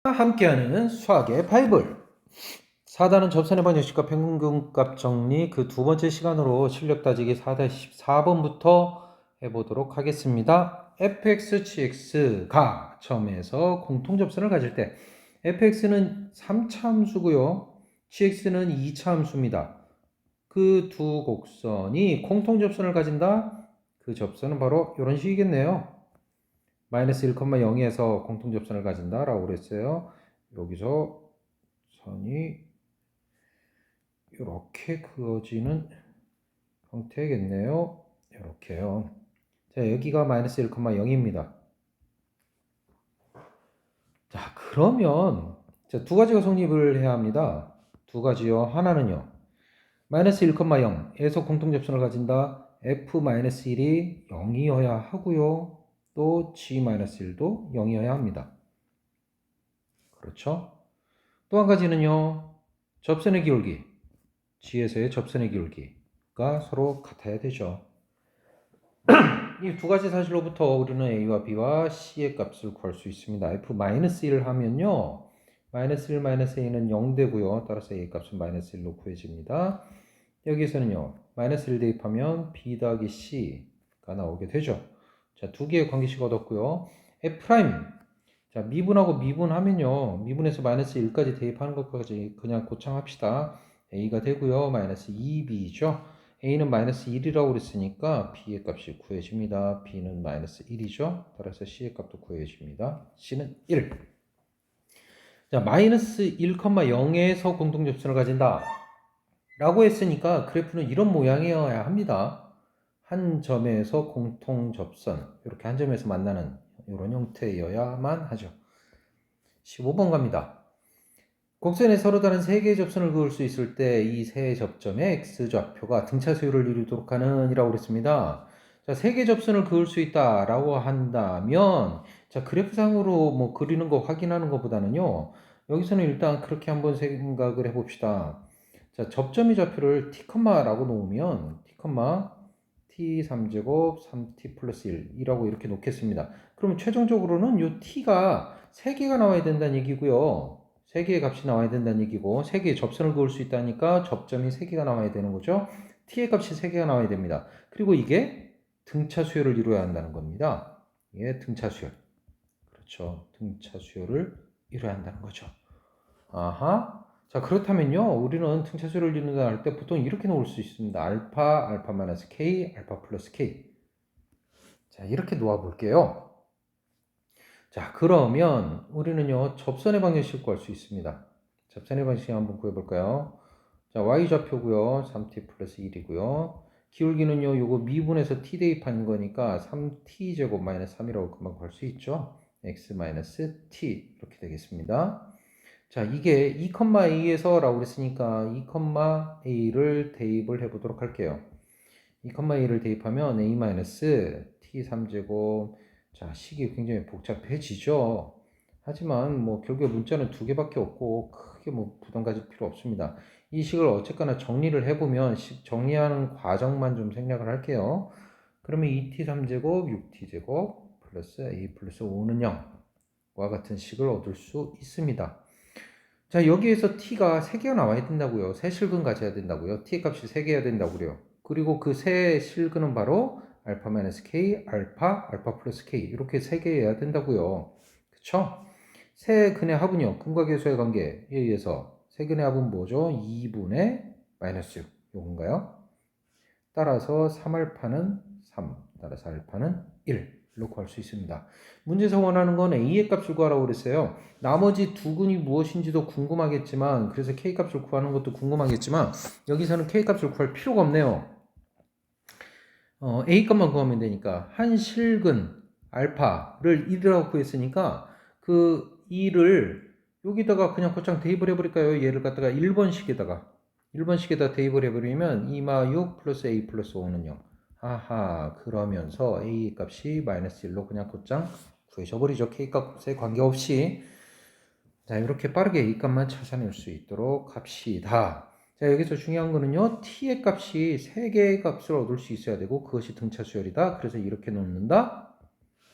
함께하는 수학의 바이블 4단은 접선의 방정식과 평균값 정리 그 두 번째 시간으로 실력 따지기 4-14번부터 해보도록 하겠습니다. fx, gx가 처음에서 공통 접선을 가질 때 fx는 3차 함수고요. gx는 2차 함수입니다. 그 두 곡선이 공통 접선을 가진다. 그 접선은 바로 이런 식이겠네요. 마이너스 1,0에서 공통접선을 가진다 라고 그랬어요. 여기서 선이 이렇게 그어지는 형태겠네요. 이렇게요. 자, 여기가 마이너스 1,0입니다. 자, 그러면 두 가지가 성립을 해야 합니다. 두 가지요. 하나는요. 마이너스 1,0에서 공통접선을 가진다. f-1이 0이어야 하고요. 또 g-1도 0이어야 합니다. 그렇죠? 또 한 가지는요. 접선의 기울기, G에서의 접선의 기울기가 서로 같아야 되죠. 이 두 가지 사실로부터 우리는 A와 B와 C의 값을 구할 수 있습니다. F-1을 하면요. 마이너스 1, 마이너스 A는 0 되고요. 따라서 A 값은 마이너스 1로 구해집니다. 여기서는요. 마이너스 1 대입하면 B 더하기 C가 나오게 되죠. 자, 두 개의 관계식 얻었고요. F'. 자, 미분하고 미분하면요. 미분에서 마이너스 1까지 대입하는 것까지 그냥 고창합시다. A가 되고요. 마이너스 2B죠. A는 마이너스 1이라고 그랬으니까 B의 값이 구해집니다. B는 마이너스 1이죠. 따라서 C의 값도 구해집니다. C는 1. 자, 마이너스 1,0에서 공통접선을 가진다. 라고 했으니까 그래프는 이런 모양이어야 합니다. 한 점에서 공통접선. 이렇게 한 점에서 만나는 이런 형태여야만 하죠. 15번 갑니다. 곡선에 서로 다른 세 개의 접선을 그을 수 있을 때 이 세 접점의 x좌표가 등차 수열을 이루도록 하는 이라고 그랬습니다. 자, 세 개의 접선을 그을 수 있다라고 한다면 자, 그래프상으로 뭐 그리는 거 확인하는 것보다는요. 여기서는 일단 그렇게 한번 생각을 해 봅시다. 자, 접점의 좌표를 t,라고 놓으면 t, t3제곱 3t 플러스 1이라고 이렇게 놓겠습니다. 그러면 최종적으로는 이 t가 3개가 나와야 된다는 얘기고요. 3개의 값이 나와야 된다는 얘기고 3개의 접선을 그을 수 있다니까 접점이 3개가 나와야 되는 거죠. t의 값이 3개가 나와야 됩니다. 그리고 이게 등차 수열을 이루어야 한다는 겁니다. 이게 등차 수열. 그렇죠. 등차 수열을 이루어야 한다는 거죠. 아하. 자, 그렇다면요. 우리는 등차 수열을 이룬다 할 때 보통 이렇게 놓을 수 있습니다. 알파, 알파 마이너스 K, 알파 플러스 K. 자, 이렇게 놓아 볼게요. 자, 그러면 우리는요. 접선의 방정식을 구할 수 있습니다. 접선의 방정식 한번 구해 볼까요? 자, y좌표고요. 3t 플러스 1이고요. 기울기는요. 요거 미분에서 t 대입한 거니까 3t 제곱 마이너스 3이라고 금방 구할 수 있죠. x 마이너스 t 이렇게 되겠습니다. 자, 이게 2,a에서 라고 그랬으니까 2,a를 대입을 해보도록 할게요. 2,a를 대입하면 a 마이너스 t 3제곱. 자, 식이 굉장히 복잡해지죠. 하지만 뭐 결국에 문자는 두 개밖에 없고 크게 뭐 부담 가질 필요 없습니다. 이 식을 어쨌거나 정리를 해보면 식 정리하는 과정만 좀 생략을 할게요. 그러면 2t 3제곱 6t 제곱 플러스 a 플러스 5는 0과 같은 식을 얻을 수 있습니다. 자, 여기에서 t가 3개가 나와야 된다고요. 세 실근 가져야 된다고요. t의 값이 3개여야 된다고요. 그리고 그 세 실근은 바로 알파 마이너스 k, 알파 플러스 k 이렇게 3개여야 된다고요. 그쵸? 세 근의 합은요. 근과 계수의 관계에 의해서 세 근의 합은 뭐죠? 2분의 마이너스 6 요건가요? 따라서 3알파는 3, 따라서 알파는 1로 구할 수 있습니다. 문제에서 원하는 건 A의 값을 구하라고 그랬어요. 나머지 두 근이 무엇인지도 궁금하겠지만, 그래서 K 값을 구하는 것도 궁금하겠지만, 여기서는 K 값을 구할 필요가 없네요. A 값만 구하면 되니까, 한 실근 알파를 1이라고 구했으니까, 그 2를 여기다가 그냥 곧장 대입을 해버릴까요? 얘를 갖다가 1번식에다 대입을 해버리면 2마6 플러스 A 플러스 5는 0. 하하, 그러면서 A 값이 마이너스 1로 그냥 곧장 구해져버리죠. K 값에 관계없이. 자, 이렇게 빠르게 A 값만 찾아낼 수 있도록 합시다. 자, 여기서 중요한 거는요. T의 값이 3개의 값을 얻을 수 있어야 되고 그것이 등차 수열이다. 그래서 이렇게 놓는다.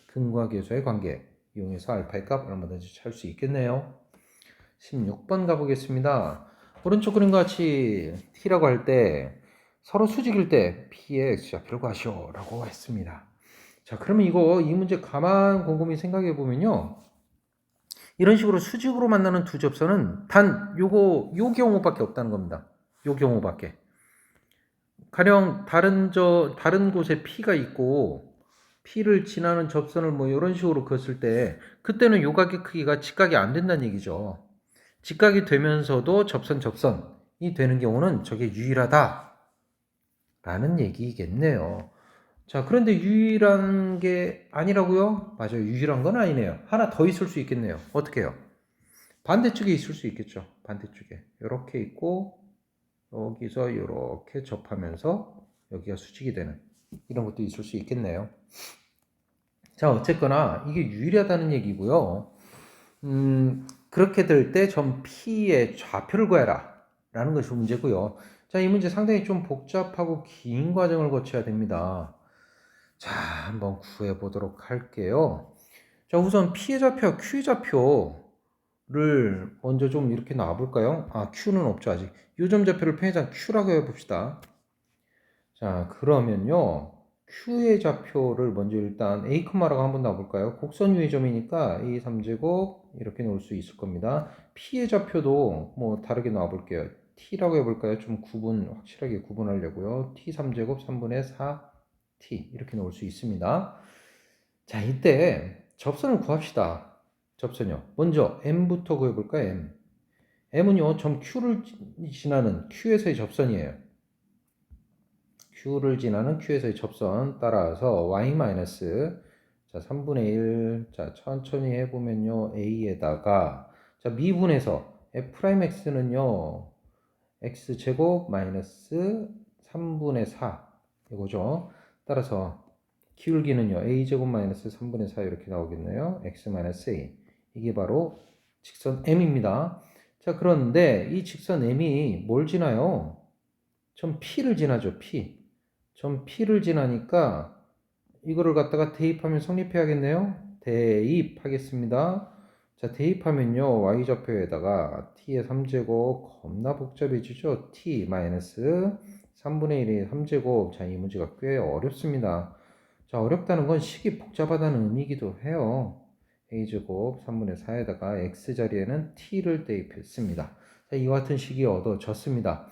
근과 계수의 관계. 이용해서 알파의 값 얼마든지 찾을 수 있겠네요. 16번 가보겠습니다. 오른쪽 그림과 같이 t라고 할 때 서로 수직일 때 p의 x좌표를 구하시오 라고 했습니다. 자, 그러면 이 문제 가만 곰곰이 생각해 보면요, 이런 식으로 수직으로 만나는 두 접선은 단 요 경우밖에 없다는 겁니다. 요 경우밖에. 가령 다른 곳에 P가 있고 P를 지나는 접선을 뭐 이런 식으로 그었을 때 그때는 요각의 크기가 직각이 안 된다는 얘기죠. 직각이 되면서도 접선이 되는 경우는 저게 유일하다 라는 얘기겠네요. 자, 그런데 유일한 게 아니라고요? 맞아요. 유일한 건 아니네요. 하나 더 있을 수 있겠네요. 어떻게 해요? 반대쪽에 있을 수 있겠죠. 반대쪽에 이렇게 있고 여기서 이렇게 접하면서 여기가 수직이 되는 이런 것도 있을 수 있겠네요. 자, 어쨌거나 이게 유일하다는 얘기고요. 그렇게 될 때 점 P의 좌표를 구해라 라는 것이 문제고요. 자, 이 문제 상당히 좀 복잡하고 긴 과정을 거쳐야 됩니다. 자, 한번 구해 보도록 할게요. 자, 우선 P의 좌표, Q의 좌표를 먼저 좀 이렇게 놔볼까요? 아, Q는 없죠, 아직. 요점 좌표를 편의상 Q라고 해봅시다. 자, 그러면요, Q의 좌표를 먼저 일단 A, 라고 한번 놔볼까요? 곡선 위의 점이니까 A 3제곱 이렇게 놓을 수 있을 겁니다. P의 좌표도 뭐 다르게 놔볼게요. T라고 해볼까요? 좀 확실하게 구분하려고요. T 3제곱 3분의 4T 이렇게 놓을 수 있습니다. 자, 이때 접선을 구합시다. 접선요. 먼저 M부터 구해볼까요? M. M은요, 점 Q를 지나는 Q에서의 접선이에요. Q를 지나는 Q에서의 접선 따라서 y 자 3분의 1. 자, 천천히 해보면요, A에다가 자 미분해서 f'x는요 x제곱 마이너스 3분의 4 이거죠. 따라서 기울기는요 a제곱 마이너스 3분의 4 이렇게 나오겠네요. x 마이너스 a. 이게 바로 직선 m입니다. 자, 그런데 이 직선 m이 뭘 지나요? 점 P를 지나죠. 점 P를 지나니까 이거를 갖다가 대입하면 성립해야겠네요. 대입하겠습니다. 자, 대입하면요, y좌표에다가 t의 3제곱 겁나 복잡해지죠. t 마이너스 3분의 1의 3제곱. 자, 이 문제가 꽤 어렵습니다. 자, 어렵다는 건 식이 복잡하다는 의미이기도 해요. a제곱 3분의 4에다가 x 자리에는 t를 대입했습니다. 자, 이와 같은 식이 얻어졌습니다.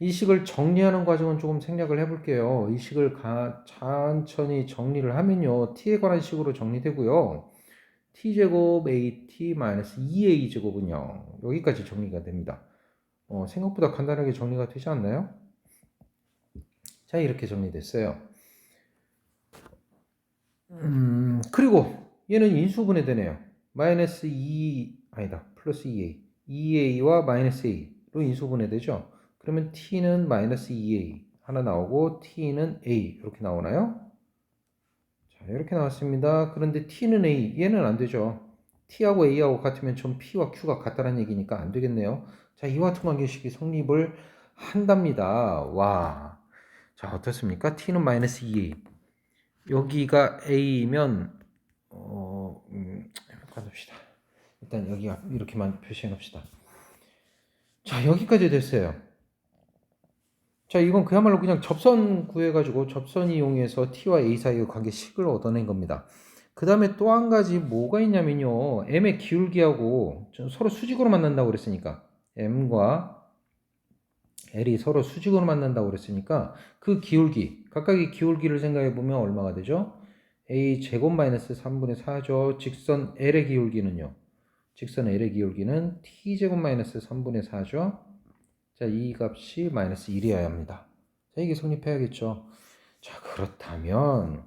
이 식을 정리하는 과정은 조금 생략을 해볼게요. 이 식을 천천히 정리를 하면요, t에 관한 식으로 정리되고요. t제곱 at 마이너스 2a제곱은요, 여기까지 정리가 됩니다. 생각보다 간단하게 정리가 되지 않나요? 자, 이렇게 정리됐어요. 그리고 얘는 인수분해되네요. 마이너스 2, 아니다, 플러스 2a. 2a와 마이너스 a로 인수분해되죠. 그러면 t는 마이너스 2a 하나 나오고 t는 a 이렇게 나오나요? 자, 이렇게 나왔습니다. 그런데 t는 a, 얘는 안 되죠. t하고 a하고 같으면 전 p와 q가 같다는 얘기니까 안 되겠네요. 자, 이와 같은 관계식이 성립을 한답니다. 와, 자, 어떻습니까? t는 마이너스 2a. 여기가 a면 가봅시다. 일단 여기가 이렇게만 표시해 놓읍시다. 자, 여기까지 됐어요. 자, 이건 그야말로 그냥 접선 구해가지고 접선 이용해서 t와 a 사이의 관계식을 얻어낸 겁니다. 그 다음에 또 한 가지 뭐가 있냐면요, m의 기울기하고 서로 수직으로 만난다고 그랬으니까 m과 l이 서로 수직으로 만난다고 그랬으니까 그 기울기, 각각의 기울기를 생각해 보면 얼마가 되죠? a 제곱 마이너스 3분의 4죠. 직선 l의 기울기는요, 직선 l의 기울기는 t제곱 마이너스 3분의 4죠. 자, 이 값이 마이너스 1이어야 합니다. 자, 이게 성립해야겠죠. 자, 그렇다면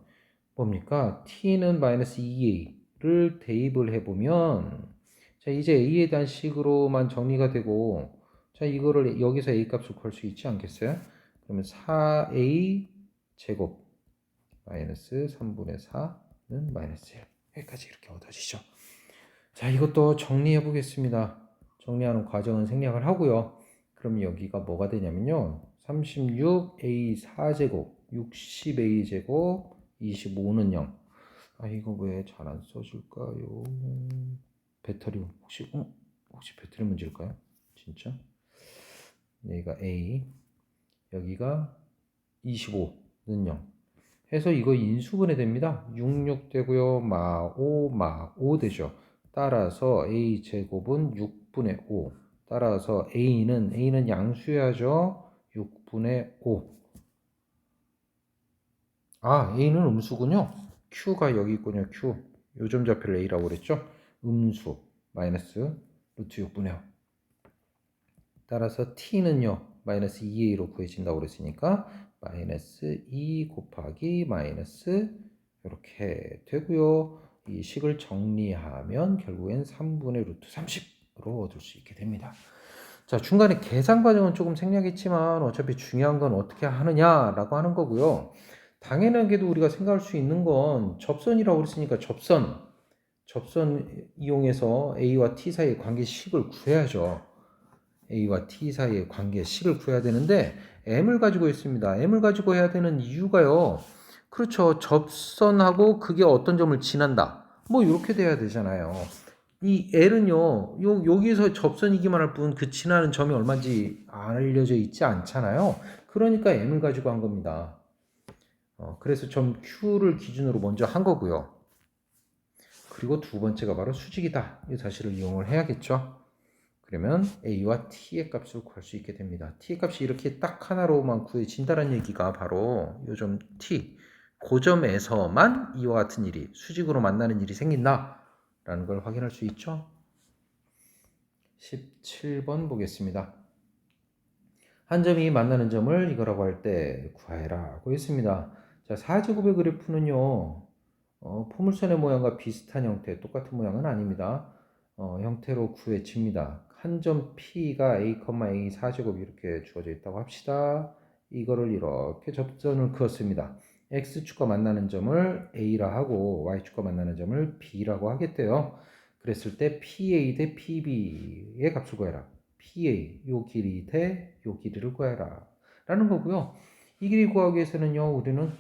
뭡니까? t는 마이너스 2a를 대입을 해보면, 자, 이제 a에 대한 식으로만 정리가 되고, 자, 이거를 여기서 a 값을 구할 수 있지 않겠어요? 그러면 4a 제곱 마이너스 3분의 4는 마이너스 1. 여기까지 이렇게 얻어지죠. 자, 이것도 정리해 보겠습니다. 정리하는 과정은 생략을 하고요. 그럼 여기가 뭐가 되냐면요, 36a 4제곱 60a 제곱 25는 0. 아, 이거 왜 잘 안 써질까요? 배터리 혹시 배터리 문제일까요? 진짜? 여기가 A, 여기가 25는 0 해서 이거 인수분해 됩니다. 66 되고요. 마 5 되죠. 따라서 A 제곱은 6분의 5. 따라서 A는 양수해야죠. 6분의 5. 아, A는 음수군요. Q가 여기 있군요. Q. 요점좌표를 A라고 그랬죠. 음수 마이너스 루트 6분의 5. 따라서 T는요. 마이너스 2A로 구해진다고 그랬으니까 마이너스 2 곱하기 마이너스 이렇게 되고요. 이 식을 정리하면 결국엔 3분의 루트 30으로 얻을 수 있게 됩니다. 자, 중간에 계산 과정은 조금 생략했지만 어차피 중요한 건 어떻게 하느냐라고 하는 거고요. 당연하게도 우리가 생각할 수 있는 건 접선이라고 그랬으니까 접선 이용해서 A와 T 사이의 관계식을 구해야죠. A와 T 사이의 관계식을 구해야 되는데 M을 가지고 있습니다. M을 가지고 해야 되는 이유가요. 그렇죠. 접선하고 그게 어떤 점을 지난다. 뭐 이렇게 돼야 되잖아요. 이 L은요. 여기서 접선이기만 할 뿐 그 지나는 점이 얼마인지 알려져 있지 않잖아요. 그러니까 M을 가지고 한 겁니다. 그래서 점 Q를 기준으로 먼저 한 거고요. 그리고 두 번째가 바로 수직이다. 이 사실을 이용을 해야겠죠. 그러면 A와 T의 값을 구할 수 있게 됩니다. T의 값이 이렇게 딱 하나로만 구해진다는 얘기가 바로 요점 T, 고점에서만 이와 같은 일이 수직으로 만나는 일이 생긴다 라는 걸 확인할 수 있죠. 17번 보겠습니다. 한 점이 만나는 점을 이거라고 할 때 구하라고 했습니다. 자, 4제곱의 그래프는요. 포물선의 모양과 비슷한 형태, 똑같은 모양은 아닙니다. 형태로 구해집니다. 한 점 P가 A, A 4제곱 이렇게 주어져 있다고 합시다. 이거를 이렇게 접선을 그었습니다. X축과 만나는 점을 A라 하고 Y축과 만나는 점을 B라고 하겠대요. 그랬을 때 PA 대 PB의 값을 구해라. PA, 요 길이 대 요 길이를 구해라. 라는 거고요. 이 길이 구하기 위해서는요, 우리는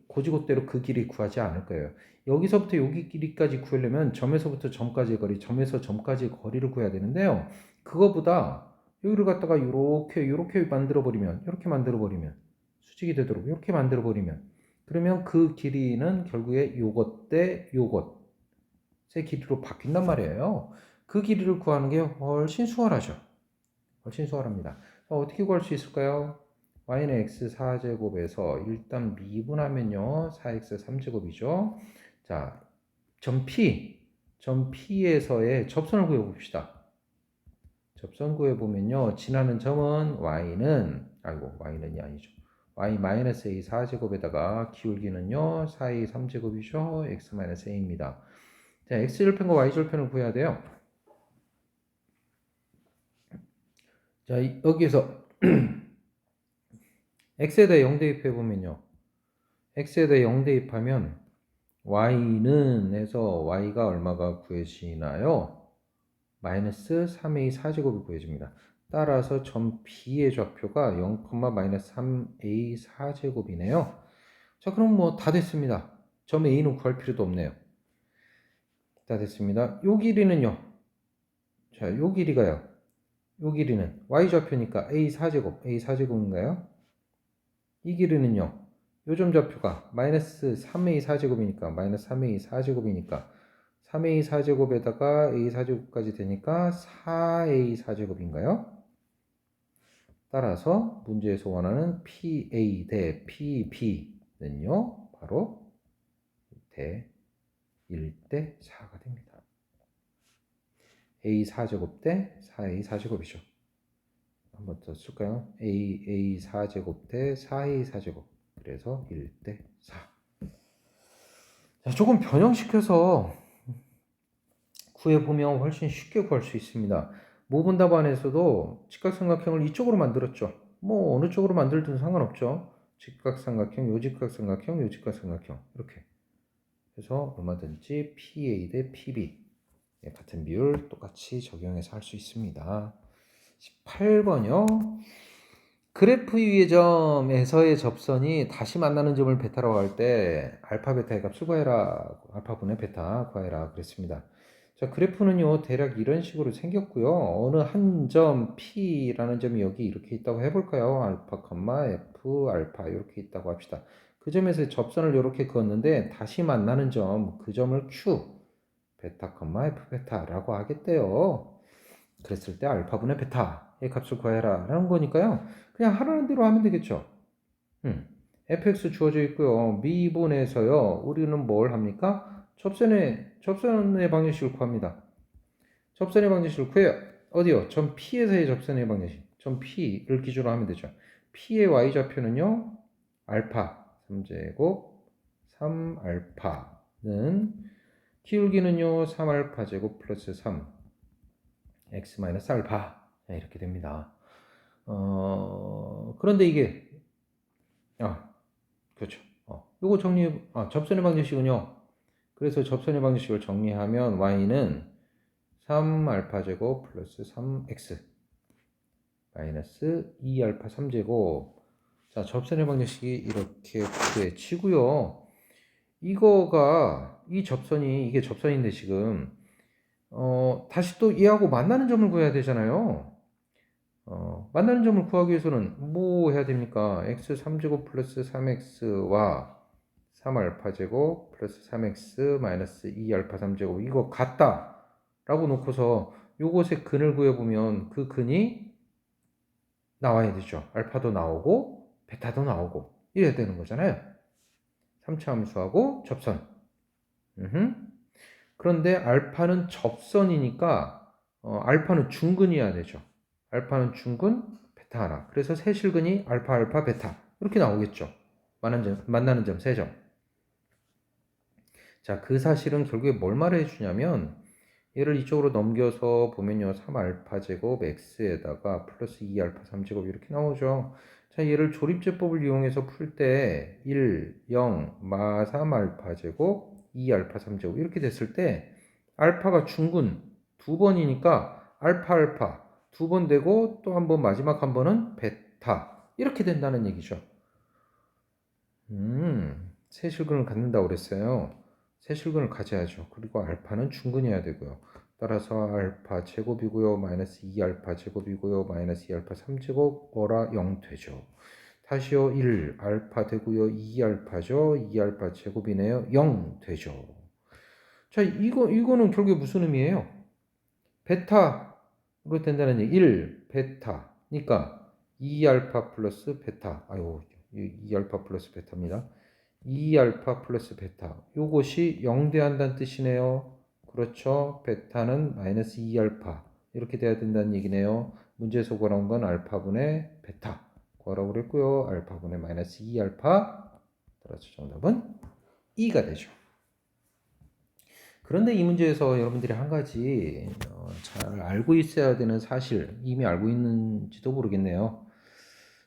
고지고대로 그 길이 구하지 않을 거예요. 여기서부터 여기 길이까지 구하려면 점에서부터 점까지의 거리, 점에서 점까지의 거리를 구해야 되는데요. 그거보다 여기를 갖다가 이렇게 만들어 버리면, 이렇게 만들어 버리면 수직이 되도록 이렇게 만들어 버리면 그러면 그 길이는 결국에 요것 대 요것의 길이로 바뀐단 말이에요. 그 길이를 구하는 게 훨씬 수월하죠. 훨씬 수월합니다. 어떻게 구할 수 있을까요? y는 x 4제곱에서 일단 미분하면요 4x 3제곱이죠. 자, 점 P에서의 접선을 구해봅시다. 접선 구해보면요 지나는 점은 y는이 아니죠. y-a 4제곱에다가 기울기는요 4a 3제곱이죠. x-a입니다. 자, x절편과 y절편을 구해야 돼요. 자, 여기에서 x에 대해 0 대입해보면요. x에 대해 0 대입하면 y는 해서 y가 얼마가 구해지나요? 마이너스 3a 4제곱이 구해집니다. 따라서 점 B의 좌표가 0,-3a 4제곱이네요. 자, 그럼 뭐 다 됐습니다. 점 A는 구할 필요도 없네요. 다 됐습니다. 요 길이는요. 자, 요 길이가요. 요 길이는 y 좌표니까 a 4제곱인가요? 이 길이는요. 요점 좌표가 마이너스 3a 4제곱이니까 마이너스 3a 4제곱이니까 3a 4제곱에다가 a 4제곱까지 되니까 4a 4제곱인가요? 따라서 문제에서 원하는 PA 대 PB는요. 바로 대 1대 4가 됩니다. a 4제곱 대 4a 4제곱이죠. 한번 더 쓸까요? a 4제곱 대 4a 4제곱. 그래서 1대 4. 자, 조금 변형시켜서 구해보면 훨씬 쉽게 구할 수 있습니다. 모분 답안에서도 직각삼각형을 이쪽으로 만들었죠. 뭐 어느 쪽으로 만들든 상관없죠. 직각삼각형, 요직각삼각형, 요직각삼각형 이렇게 해서 얼마든지 PA 대 PB 같은 비율 똑같이 적용해서 할 수 있습니다. 18번요. 그래프 위의 점에서의 접선이 다시 만나는 점을 베타라고 할 때 알파 베타의 값을 구해라. 알파분의 베타 구해라 그랬습니다. 자, 그래프는요 대략 이런 식으로 생겼고요. 어느 한 점 P라는 점이 여기 이렇게 있다고 해볼까요? 알파, F, 알파 이렇게 있다고 합시다. 그 점에서 접선을 이렇게 그었는데 다시 만나는 점, 그 점을 Q, 베타, F 베타라고 하겠대요. 그랬을 때 알파분의 베타의 값을 구해라 라는 거니까요. 그냥 하라는 대로 하면 되겠죠. fx 주어져 있고요. 미분에서요. 우리는 뭘 합니까? 접선의 방정식을 구합니다. 접선의 방정식을 구해요. 어디요? 점 P에서의 접선의 방정식. 점 P를 기준으로 하면 되죠. P의 y좌표는요. 알파 3제곱 3알파는 기울기는요. 3알파 제곱 플러스 3 x 마이너스 알파 이렇게 됩니다. 그런데 이게 그렇죠. 요거 접선의 방정식은요. 그래서 접선의 방정식을 정리하면 y는 3알파 제곱 플러스 3x 마이너스 2알파 3제곱. 자, 접선의 방정식이 이렇게 구해치고요. 이 접선이 이게 접선인데 지금 다시 또 얘하고 만나는 점을 구해야 되잖아요. 만나는 점을 구하기 위해서는 뭐 해야 됩니까? x 3제곱 플러스 3x와 3알파 제곱 플러스 3x 마이너스 2알파 3제곱 이거 같다 라고 놓고서 요것의 근을 구해보면 그 근이 나와야 되죠. 알파도 나오고 베타도 나오고 이래야 되는 거잖아요. 3차 함수하고 접선. 그런데 알파는 접선이니까 알파는 중근이어야 되죠. 알파는 중근, 베타 하나. 그래서 세 실근이 알파, 알파, 베타 이렇게 나오겠죠. 만나는 점 3점. 자, 그 사실은 결국에 뭘 말해 주냐면 얘를 이쪽으로 넘겨서 보면요. 3알파 제곱 x에다가 플러스 2알파 3제곱 이렇게 나오죠. 자, 얘를 조립제법을 이용해서 풀 때 1, 0, 마 3알파 제곱 2알파 3제곱 이렇게 됐을 때 알파가 중근 두 번이니까 알파 알파 두 번 되고 또 한 번 마지막 한 번은 베타 이렇게 된다는 얘기죠. 세 실근을 갖는다고 그랬어요. 세 실근을 가져야죠. 그리고 알파는 중근이어야 되고요. 따라서 알파 제곱이고요. 마이너스 2알파 제곱이고요. 마이너스 2알파 3제곱 어라 0 되죠. 다시요. 1 알파 되고요. 2알파죠. 2알파 제곱이네요. 0 되죠. 자, 이거는 결국에 무슨 의미예요? 베타로 된다는 얘기. 1 베타니까 2알파 플러스 베타. 아유, 2알파 플러스 베타입니다. 2알파 플러스 베타. 요것이 0대한다는 뜻이네요. 그렇죠. 베타는 마이너스 2알파. 이렇게 돼야 된다는 얘기네요. 문제에서 구하는 건 알파분의 베타. 구하라고 그랬고요. 알파분의 마이너스 2알파. 따라서 정답은 2가 되죠. 그런데 이 문제에서 여러분들이 한 가지 잘 알고 있어야 되는 사실, 이미 알고 있는지도 모르겠네요.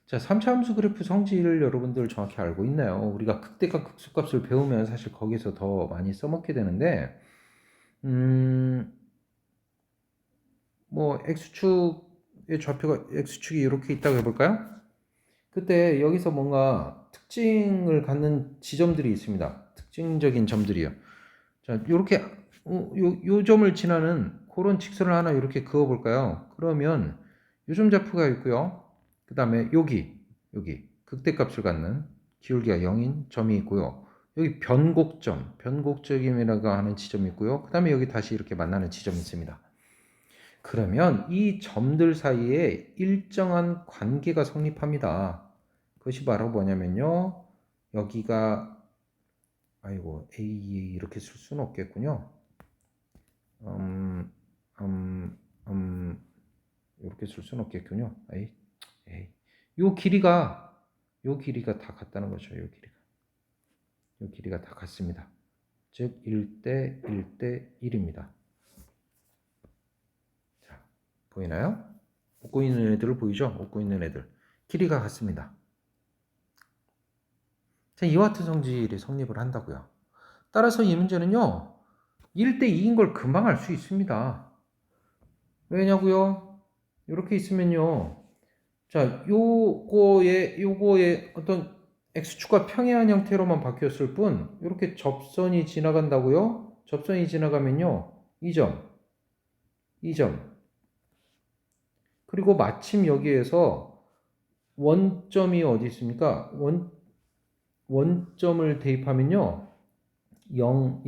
자, 3차 함수 그래프 성질을 여러분들 정확히 알고 있나요? 우리가 극대값, 극소값을 배우면 사실 거기서 더 많이 써먹게 되는데, 뭐 x축의 좌표가 x축이 이렇게 있다고 해볼까요? 그때 여기서 뭔가 특징을 갖는 지점들이 있습니다. 특징적인 점들이요. 자, 요렇게 요 점을 지나는 그런 직선을 하나 이렇게 그어 볼까요? 그러면 요점 좌표가 있고요. 그 다음에 여기 극대값을 갖는 기울기가 0인 점이 있고요. 여기 변곡점이라고 하는 지점이 있고요. 그 다음에 여기 다시 이렇게 만나는 지점이 있습니다. 그러면 이 점들 사이에 일정한 관계가 성립합니다. 그것이 바로 뭐냐면요. 여기가 A 이렇게 쓸 수는 없겠군요. 이렇게 쓸 수는 없겠군요. 요 길이가 다 같다는 거죠. 요 길이가 다 같습니다. 즉 1대 1대 1입니다. 자, 보이나요? 웃고 있는 애들 보이죠? 웃고 있는 애들. 길이가 같습니다. 자, 이와 같은 성질이 성립을 한다고요. 따라서 이 문제는요. 1대 2인 걸 금방 알 수 있습니다. 왜냐고요? 이렇게 있으면요. 자, 요거의 어떤 x축과 평행한 형태로만 바뀌었을 뿐, 이렇게 접선이 지나간다고요? 접선이 지나가면요, 이 점. 그리고 마침 여기에서 원점이 어디 있습니까? 원점을 대입하면요, 0,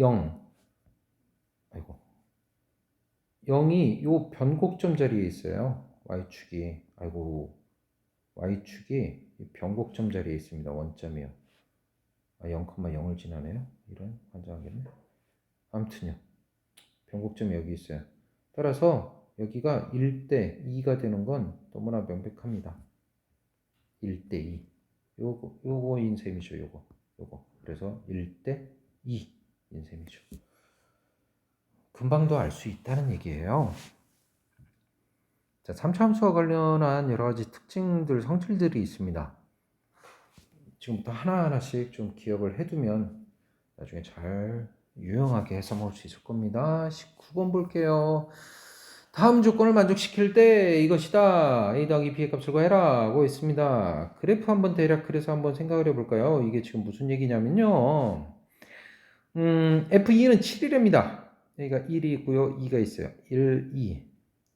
아이고, 0이 요 변곡점 자리에 있어요. y축이, 아이고, y축이 변곡점 자리에 있습니다. 원점이요. 0,0을 지나네요. 이런 환장하겠네. 아무튼요. 변곡점이 여기 있어요. 따라서 여기가 1대 2가 되는 건 너무나 명백합니다. 1대 2. 요거인 셈이죠. 요거. 그래서 1대 2인 셈이죠. 금방도 알 수 있다는 얘기예요. 자, 3차 함수와 관련한 여러 가지 특징들, 성질들이 있습니다. 지금부터 하나하나씩 좀 기억을 해두면 나중에 잘 유용하게 해서 먹을 수 있을 겁니다. 19번 볼게요. 다음 조건을 만족시킬 때 이것이다. a 더하기 b의 값을 구해라 하고 있습니다. 그래프 한번 대략 그래서 한번 생각을 해볼까요? 이게 지금 무슨 얘기냐면요. F2는 7이랍니다. 여기가 1이 있고요. 2가 있어요. 1, 2.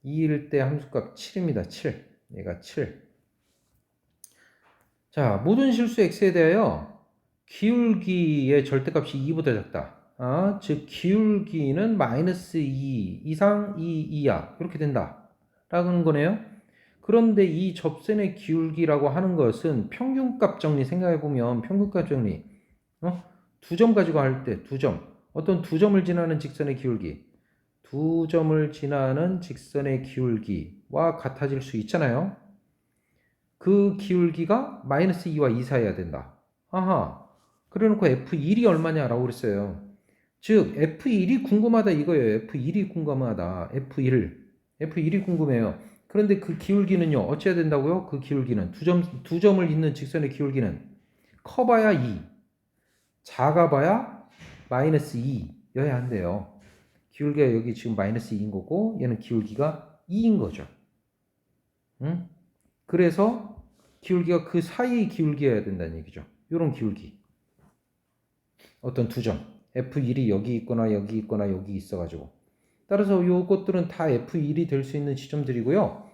2일 때 함수값 7입니다. 7. 얘가 7. 자, 모든 실수 x에 대하여 기울기의 절대값이 2보다 작다. 즉 기울기는 마이너스 2 이상 2 이하 이렇게 된다. 라는 거네요. 그런데 이 접선의 기울기라고 하는 것은 평균값 정리 생각해보면 평균값 정리 두 점 가지고 할 때 두 점 어떤 두 점을 지나는 직선의 기울기 두 점을 지나는 직선의 기울기와 같아질 수 있잖아요. 그 기울기가 마이너스 2와 2 사이여야 된다. 아하. 그래놓고 F1이 얼마냐라고 그랬어요. 즉 F1이 궁금하다 이거예요. F1이 궁금하다. F1이 궁금해요. 그런데 그 기울기는요. 어찌해야 된다고요? 그 기울기는 두 점을 잇는 직선의 기울기는 커봐야 2, 작아봐야 마이너스 2여야 한대요. 기울기가 여기 지금 마이너스 2인 거고 얘는 기울기가 2인 거죠. 응? 그래서 기울기가 그 사이의 기울기여야 된다는 얘기죠. 이런 기울기. 어떤 두 점. F1이 여기 있거나 여기 있거나 여기 있어가지고. 따라서 이것들은 다 F1이 될 수 있는 지점들이고요.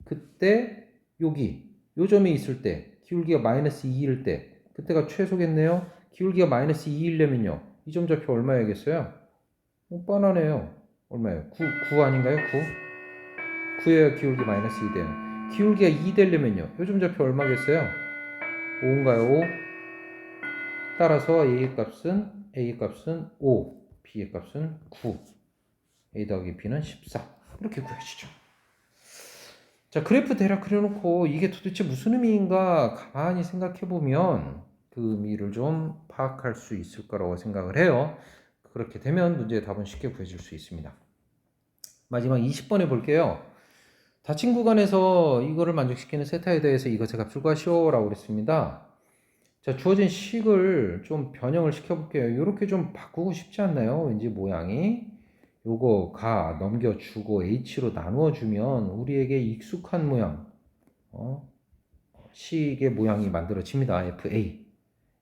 그때 여기 요 점에 있을 때 기울기가 마이너스 2일 때 그때가 최소겠네요. 기울기가 마이너스 2이려면요. 이 점 좌표 얼마야겠어요? 뻔하네요. 얼마예요? 9 아닌가요? 9. 9여야 기울기 마이너스 2 돼요. 기울기가 2 되려면요. 요점 좌표 얼마겠어요? 5인가요? 5. 따라서 A 값은 5, B의 값은 9. A 더하기 B는 14. 이렇게 구해지죠. 자, 그래프 대략 그려놓고 이게 도대체 무슨 의미인가 가만히 생각해보면 그 의미를 좀 파악할 수 있을 거라고 생각을 해요. 그렇게 되면 문제의 답은 쉽게 구해질 수 있습니다. 마지막 20번에 볼게요. 닫힌 구간에서 이거를 만족시키는 세타에 대해서 이것의 값을 구하시오 라고 그랬습니다. 자, 주어진 식을 좀 변형을 시켜볼게요. 이렇게 좀 바꾸고 싶지 않나요? 왠지 모양이. 요거 넘겨주고 h로 나누어주면 우리에게 익숙한 모양, 식의 모양이 만들어집니다. fa.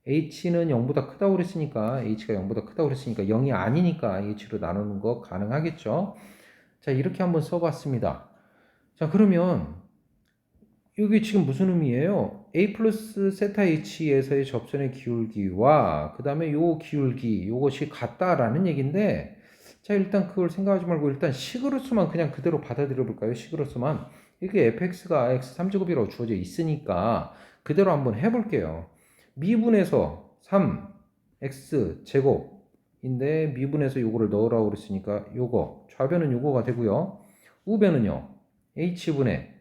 h는 0보다 크다고 그랬으니까, h가 0보다 크다고 그랬으니까 0이 아니니까 h로 나누는 거 가능하겠죠? 자, 이렇게 한번 써봤습니다. 자, 그러면 여기 지금 무슨 의미예요? a 플러스 세타 h에서의 접선의 기울기와 그 다음에 요 기울기 요것이 같다라는 얘기인데 자 일단 그걸 생각하지 말고 일단 식으로서만 그냥 그대로 받아들여 볼까요? 식으로서만 이게 fx가 x 3제곱이라고 주어져 있으니까 그대로 한번 해볼게요. 미분에서 3 x 제곱인데 미분에서 요거를 넣으라고 그랬으니까 요거 좌변은 요거가 되고요. 우변은요 h분의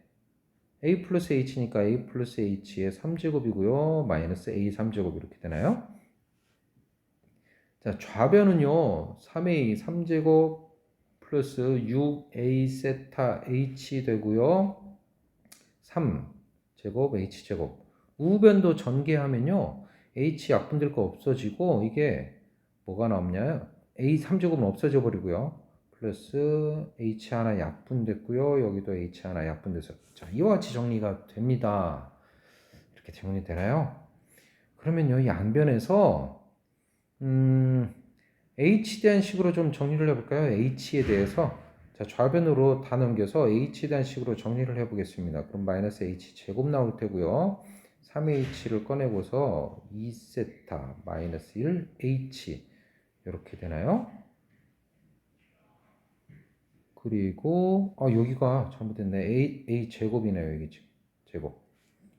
a 플러스 h니까 a 플러스 h의 3제곱이고요. 마이너스 a 3제곱 이렇게 되나요? 자, 좌변은요. 3a 3제곱 플러스 6a 세타 h 되고요. 3제곱 h제곱. 우변도 전개하면요. h 약분될 거 없어지고 이게 뭐가 남냐요? a 3제곱은 없어져 버리고요. 플러스 h 하나 약분됐고요. 여기도 h 하나 약분돼서 자, 이와 같이 정리가 됩니다. 이렇게 정리되나요? 그러면요, 이 양변에서 h에 대한 식으로 좀 정리를 해볼까요? h에 대해서 자, 좌변으로 다 넘겨서 h에 대한 식으로 정리를 해보겠습니다. 그럼 마이너스 h 제곱 나올 테고요. 3h를 꺼내고서 2세타 마이너스 1h 이렇게 되나요? 그리고 여기가 잘못됐네. a 제곱이네요. 여기 제곱.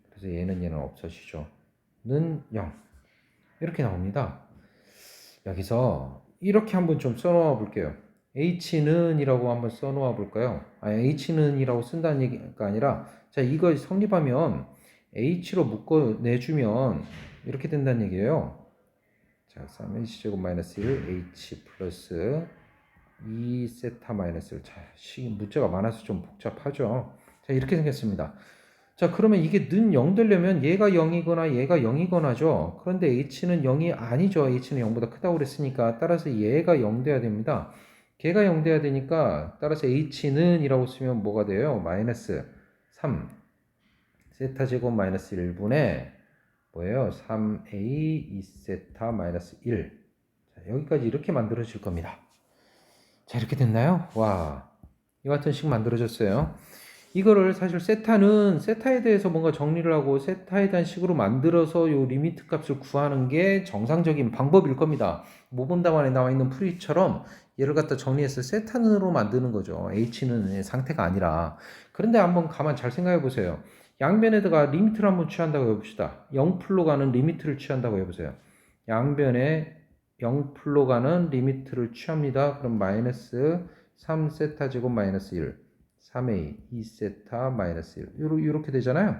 그래서 얘는 없어지죠. 는 0 이렇게 나옵니다. 여기서 이렇게 한번 좀 써놓아 볼게요. h는 이라고 한번 써놓아 볼까요? h는 이라고 쓴다는 얘기가 아니라 자, 이거 성립하면 h로 묶어내주면 이렇게 된다는 얘기예요. 자, 3h제곱 마이너스 1 h 플러스 2세타 마이너스 1. 자, 문자가 많아서 좀 복잡하죠. 자, 이렇게 생겼습니다. 자, 그러면 이게 는 0 되려면 얘가 0이거나 얘가 0이거나죠. 그런데 h는 0이 아니죠. h는 0보다 크다고 그랬으니까 따라서 얘가 0 돼야 됩니다. 걔가 0 돼야 되니까 따라서 h는 이라고 쓰면 뭐가 돼요? 마이너스 3 세타 제곱 마이너스 1분의 뭐예요? 3a 2세타 마이너스 1. 자, 여기까지 이렇게 만들어질 겁니다. 자, 이렇게 됐나요? 와, 이 같은 식 만들어졌어요. 이거를 사실 세타는 세타에 대해서 뭔가 정리를 하고 세타에 대한 식으로 만들어서 요 리미트 값을 구하는 게 정상적인 방법일 겁니다. 모범 답안에 나와 있는 풀이처럼 얘를 갖다 정리해서 세타는으로 만드는 거죠. h는 상태가 아니라. 그런데 한번 가만 잘 생각해 보세요. 양변에다가 리미트를 한번 취한다고 해봅시다. 0풀로 가는 리미트를 취한다고 해보세요. 양변에 0풀로 가는 리미트를 취합니다. 그럼 마이너스 3세타 제곱 마이너스 1 3a 2세타 마이너스 1 이렇게 되잖아요.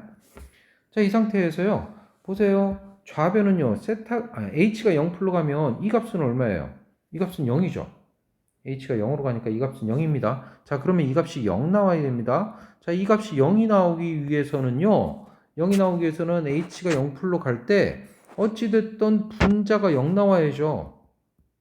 자, 이 상태에서요. 보세요. 좌변은요. h가 0풀로 가면 이 값은 얼마예요? 이 값은 0이죠. h가 0으로 가니까 이 값은 0입니다. 자, 그러면 이 값이 0 나와야 됩니다. 자, 이 값이 0이 나오기 위해서는요. 0이 나오기 위해서는 h가 0풀로 갈 때 어찌됐든 분자가 0 나와야죠.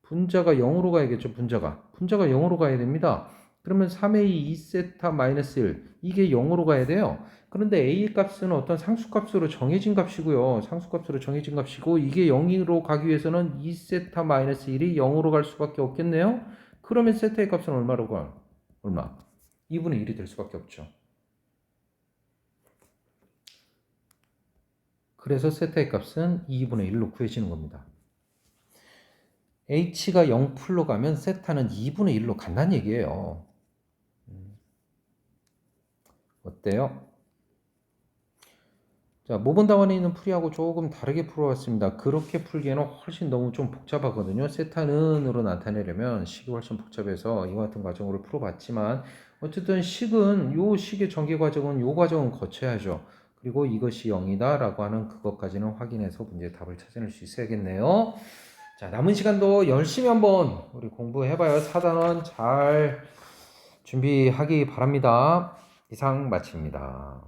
분자가 0으로 가야겠죠. 분자가 0으로 가야 됩니다. 그러면 3a 2세타 마이너스 1 이게 0으로 가야 돼요. 그런데 a 값은 어떤 상수값으로 정해진 값이고요. 상수값으로 정해진 값이고 이게 0으로 가기 위해서는 2세타 마이너스 1이 0으로 갈 수밖에 없겠네요. 그러면 세타의 값은 얼마로 가? 얼마? 2분의 1이 될 수밖에 없죠. 그래서 세타의 값은 2분의 1로 구해지는 겁니다. h가 0풀로 가면 세타는 2분의 1로 간다는 얘기예요. 어때요? 자, 모범 답안에 있는 풀이하고 조금 다르게 풀어왔습니다. 그렇게 풀기에는 훨씬 너무 좀 복잡하거든요. 세타는으로 나타내려면 식이 훨씬 복잡해서 이와 같은 과정으로 풀어봤지만 어쨌든 요 식의 전개 과정은 요 과정은 거쳐야죠. 그리고 이것이 0이다 라고 하는 그것까지는 확인해서 문제 답을 찾아낼 수 있어야겠네요. 자, 남은 시간도 열심히 한번 우리 공부해봐요. 4단원 잘 준비하기 바랍니다. 이상 마칩니다.